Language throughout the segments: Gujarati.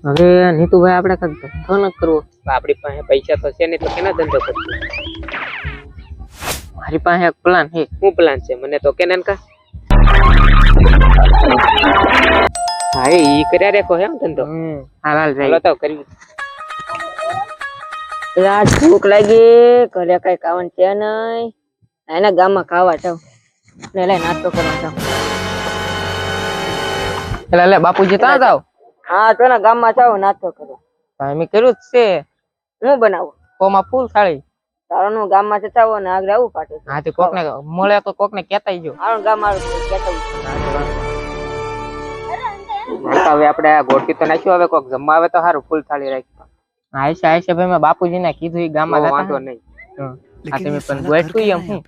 હવે નીતુભાઈ આપણે કઈ ધંધો ન કરવો આપણી પાસે પૈસા તો છે નહીં તો કેના ધંધો કરવો મારી પાસે એક પ્લાન છે શું પ્લાન છે મને તો કેને કા હા ઈ કર્યા રેખો હે ધંધો હાલ જાય તો કરી યાર ભૂખ લાગી ઘરે કઈ ખાવાનું છે નહીં એના ગામમાં ખાવા જાવ ને લે નાસ્તો કરવા જાવ લે બાપુજી ત્યાં જાવ હા તો ને ગામમાં જાવ નાસ્તો કરો મેં કર્યું જ છે હું બનાવું કોમાં ફૂલ થાળી તારું ગામમાં જતાવો ને આગળ આવું પાટે હા તે કોક ને મળે તો કોક ને કેતાઈ જો આનું ગામ મારું કેતા હવે આપણે ગોળકી તો નાખ્યું હવે કોક જમવા આવે તો સારું ફૂલ થાળી રાખી આયશા ભાઈ મેં બાપુજીને કીધું ઈ ગામમાં વાંધો નહીં આ તમે પણ ગોઠવી એમ હું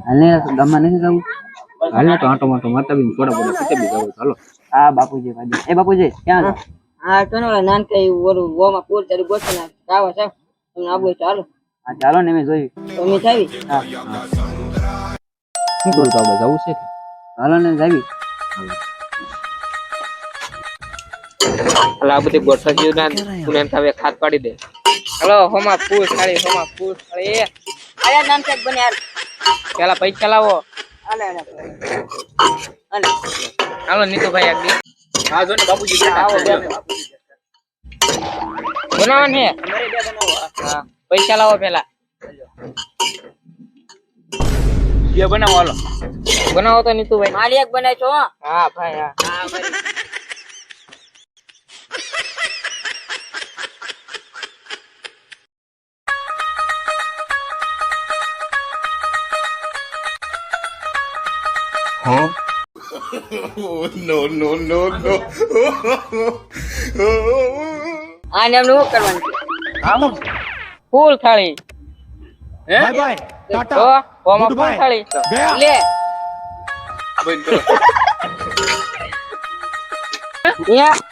હાલે ગામમાં નથી જવું હાલે તો આટો માટો માતા બી થોડા બધા પીતે બી જવું ચાલો હા બાપુજી ભાઈ એ બાપુજી ક્યાં છો હા તો ને નાનકે ઓરું ગોમાં પૂર તારી ગોઠવી નાખ ખાવા જાવ તમને આબુ ચાલો હા ચાલો ને મેં જોયું તો મેં જાવી હા શું કરું તો આપણે જવું છે હાલો ને જાવી આ બધી ગોઠવી ના તું એમ થાવે ખાત પાડી દે હાલો હોમાં ફૂલ થાળી આયા નાનકે બને યાર પેલા પૈસા લાવો આલે હાલો નીતુભાઈ આગળ હા જો ને બાપુજી આવો બે બનાવવાનું હે હા પૈસા લાવો પેલા બે બનાવો હાલો બનાવો તો નીતુભાઈ મારી એક બનાય છો હા ભાઈ હા Huh? No, no, no, no. આ ને એમનું શું કરવાનું છે ફૂલ થાળી Bye bye. Tata. તો હોમાં ફૂલ Goodbye. થાળી લે Wait, no. યા